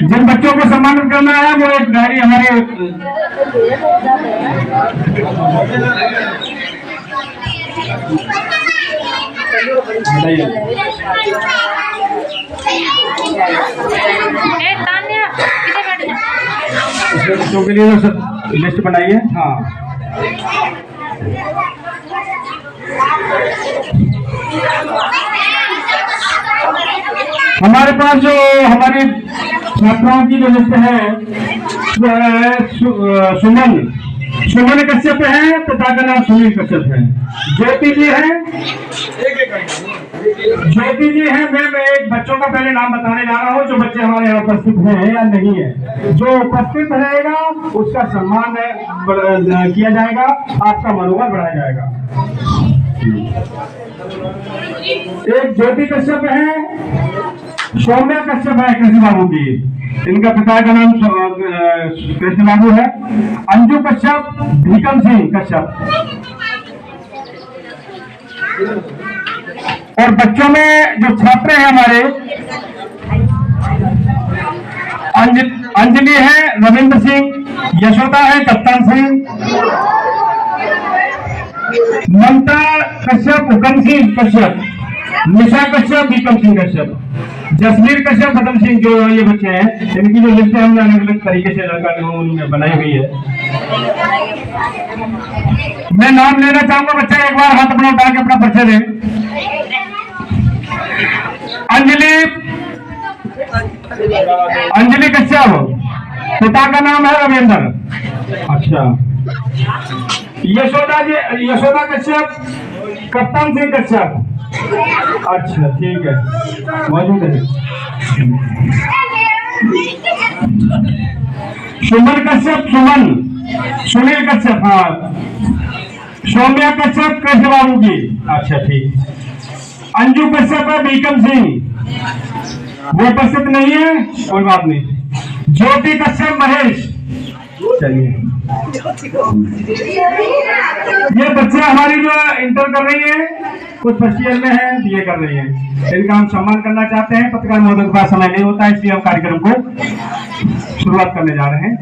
जिन बच्चों को सम्मानित करना है वो एक डायरी हमारे बच्चों के लिए लिस्ट बनाइए। हाँ, हमारे पास जो हमारी छात्राओं की जो लिस्ट है वो है सुमन कश्यप है, पिता का नाम सुनील कश्यप है। ज्योति जी है, मैं एक बच्चों का पहले नाम बताने जा रहा हूँ जो बच्चे हमारे यहाँ उपस्थित हैं या नहीं है। जो उपस्थित रहेगा उसका सम्मान किया जाएगा, आपका मनोबल बढ़ाया जाएगा। एक ज्योति कश्यप है, सौम्या कश्यप है कृष्ण बाबू की, इनका पिता का नाम कृष्ण बाबू है। अंजू कश्यप, भीकम सिंह कश्यप। और बच्चों में जो छात्र हैं हमारे, अंजलि है, रविंद्र सिंह, यशोदा है, कप्तान सिंह, ममता कश्यप, हुकम सिंह कश्यप, निशा कश्यप, भीकम सिंह कश्यप, जसवीर कश्यप, पदम सिंह। जो ये बच्चे हैं इनकी जो लिस्ट है हमने अलग अलग तरीके से लड़का बनाई हुई है। मैं नाम लेना चाहूंगा, बच्चा एक बार हाथ अपना उठा के अपना परिचय दें। अंजलि कश्यप, पिता का नाम है रविंद्र। अच्छा। यशोदा कश्यप, कप्तान सिंह कश्यप। अच्छा, ठीक है, मौजूद है। सुमन कश्यप, सुनील कश्यप। हाँ, सौम्या कश्यप, कृष्ण बाबू की। अच्छा, ठीक। अंजू कश्यप है, भीकम सिंह, वो उपस्थित नहीं है, कोई बात नहीं। ज्योति कश्यप, महेश। चलिए, ये बच्चे हमारी जो इंटर कर रही है, कुछ फर्स्ट ईयर में है, बीए कर रही है, इनका हम सम्मान करना चाहते हैं। पत्रकार महोदय के पास समय नहीं होता है, इसलिए हम कार्यक्रम को शुरुआत करने जा रहे हैं।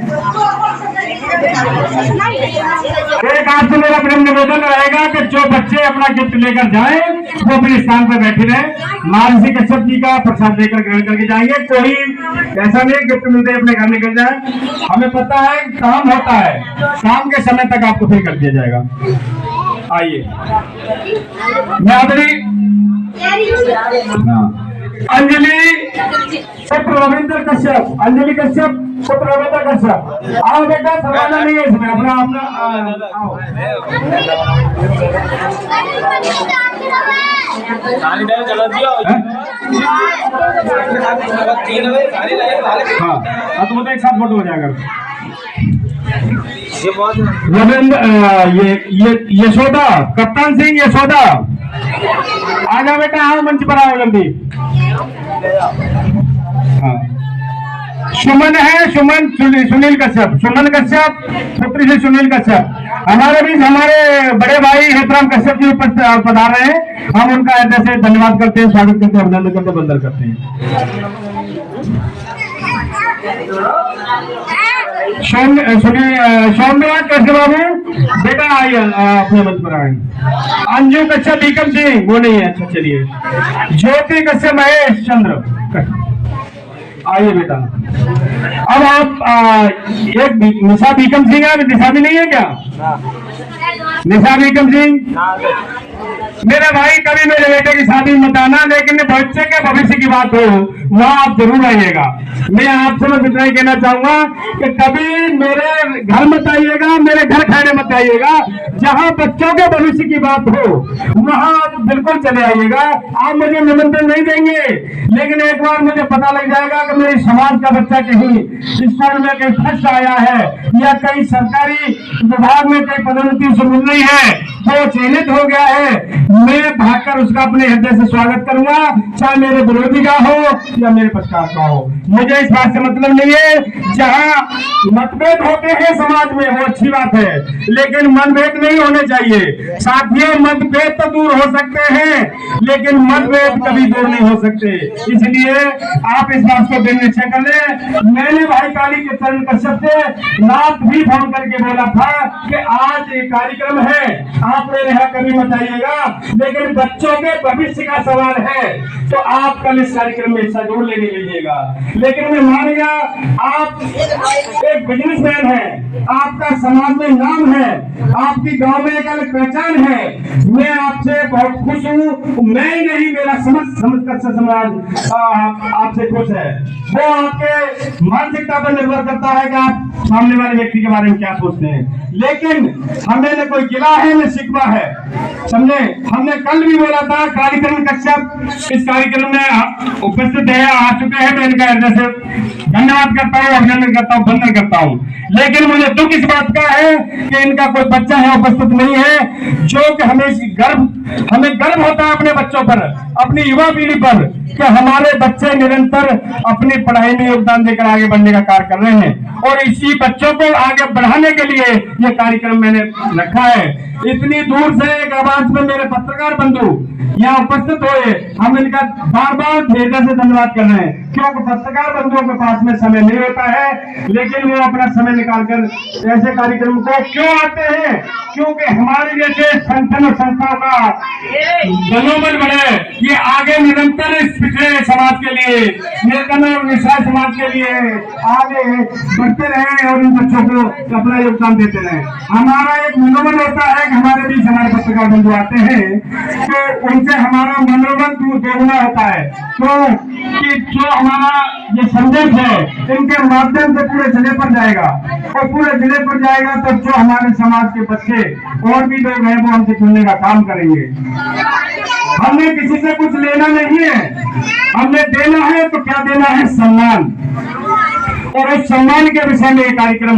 एक आपसे मेरा प्रेम निवेदन रहेगा कि जो बच्चे अपना गिफ्ट लेकर जाएं वो अपने स्थान पर बैठे रहे। महर्षि कश्यप जी का प्रसाद लेकर ग्रहण करके जाएंगे। कोई ऐसा नहीं गिफ्ट मिलते अपने घर निकल जाए। हमें पता है काम होता है, शाम के समय तक आपको फिर कर दिया जाएगा। आइए, अंजलि पुत्र रविंद्र कश्यप, अंजलि कश्यप पुत्र रविंद्र कश्यप। आओ बेटा, समाना नहीं है इसमें, अपना अपना आओ। हाँ, तो एक साथ फोटो हो जाएगा। रविंद्र, ये यशोदा, कप्तान सिंह, यशोदा आ जाओ बेटा, आओ मंच पर आओ जल्दी। हाँ, सुमन है, सुनील कश्यप, सुमन कश्यप पुत्री से सुनील कश्यप। हमारे बीच हमारे बड़े भाई हेतराम कश्यप जी पधार रहे हैं, हम उनका ऐसे से धन्यवाद करते हैं, स्वागत करते हैं, अभिनंदन करते हैं, बंदर करते हैं। सौम्या कृष्ण बाबू बेटा आइए, अपने मंच पर आए। अंजू कश्यप, भीकम सिंह, वो नहीं है। अच्छा, चलिए। ज्योति कश्यप, महेश चंद्र, आइए बेटा। अब आप एक निशा भीकम सिंह है, निशा भी नहीं है क्या? निशा भीकम सिंह, मेरे भाई कभी मेरे बेटे की शादी मत आना, लेकिन बच्चे के भविष्य की बात हो वहाँ आप जरूर आइएगा। मैं आपसे बस इतना ही कहना चाहूंगा कि कभी मेरे घर मत आइएगा, मेरे घर खाने मत आइएगा। जहाँ बच्चों के भविष्य की बात हो वहाँ आप बिल्कुल चले आइएगा। आप मुझे निमंत्रण नहीं देंगे, लेकिन एक बार मुझे पता लग जाएगा कि मेरे समाज का बच्चा कहीं स्कूल में कहीं फर्स्ट आया है या कहीं सरकारी विभाग में कहीं पदोन्नति से मिल रही है, वो चयनित हो गया है, मैं भागकर उसका अपने हृदय से स्वागत करूंगा, चाहे मेरे विरोधी का हो या मेरे पक्षकार का हो। मुझे इस बात से मतलब नहीं है। जहां मतभेद होते हैं समाज में वो अच्छी बात है, लेकिन मतभेद नहीं होने चाहिए। साथियों, मतभेद तो दूर हो सकते हैं, लेकिन मतभेद कभी दूर नहीं हो सकते। इसलिए आप इस बात को दिन निश्चय कर ले। मैंने भाई काली के चरण कश्यप से रात भी फोन करके बोला था कि आज ये कार्यक्रम है, आप मेरे यहाँ कभी मत आइएगा, लेकिन बच्चों के भविष्य का सवाल है तो आप कल इस कार्यक्रम में हिस्सा जरूर लेने लीजिएगा। लेकिन मैं मान गया आप एक बिजनेसमैन हैं, आपका समाज में नाम है, आपकी गांव में एक अलग पहचान है। मैं आपसे बहुत खुश हूँ। मैं नहीं, मेरा समझ कर समाज आपसे खुश है। वो आपके मानसिकता पर निर्भर करता है कि आप सामने वाले व्यक्ति के बारे में क्या सोचते हैं। लेकिन हमें न कोई गिला है न शिकवा है, समझे। हमने कल भी बोला था कार्यक्रम कश्यप इस कार्यक्रम में उपस्थित है, आ चुके हैं। मैं इनका हृदय से धन्यवाद करता हूँ, अभिनंदन करता हूँ, वंदन करता हूँ। लेकिन मुझे दुख इस बात का है कि इनका कोई बच्चा है उपस्थित नहीं है, जो कि हमें गर्व होता है अपने बच्चों पर, अपनी युवा पीढ़ी पर, कि हमारे बच्चे निरंतर अपनी पढ़ाई में योगदान देकर आगे बढ़ने का कार्य कर रहे हैं। और इसी बच्चों को आगे बढ़ाने के लिए यह कार्यक्रम मैंने रखा है। इतनी दूर से एक आवाज में मेरे पत्रकार बंधु यहाँ उपस्थित हुए, हम इनका बार बार हृदय से धन्यवाद कर रहे हैं, क्योंकि पत्रकार बंधुओं के पास में समय नहीं होता है, लेकिन वो अपना समय निकालकर ऐसे कार्यक्रम को क्यों आते हैं, क्योंकि हमारे जैसे संगठन और संस्थाओं का मनोबल बढ़े, ये आगे निरंतर इस पिछड़े समाज के लिए, निर्धन और निःसहाय समाज के लिए आगे बढ़ते रहे और इन बच्चों को अपना योगदान देते रहे। हमारा एक मनोबल होता है कि हमारे बीच हमारे पत्रकार बंधु आते हैं तो उनसे हमारा मनोबल दोगुना होता है। तो कि जो हमारा ये संदेश है इनके माध्यम से पूरे जिले पर जाएगा, और पूरे जिले पर जाएगा तो जो हमारे समाज के बच्चे और भी लोग हैं वो हमसे जुड़ने का काम करेंगे। हमने किसी से कुछ लेना नहीं है, हमने देना है तो क्या देना है, सम्मान। और उस सम्मान के विषय में ये कार्यक्रम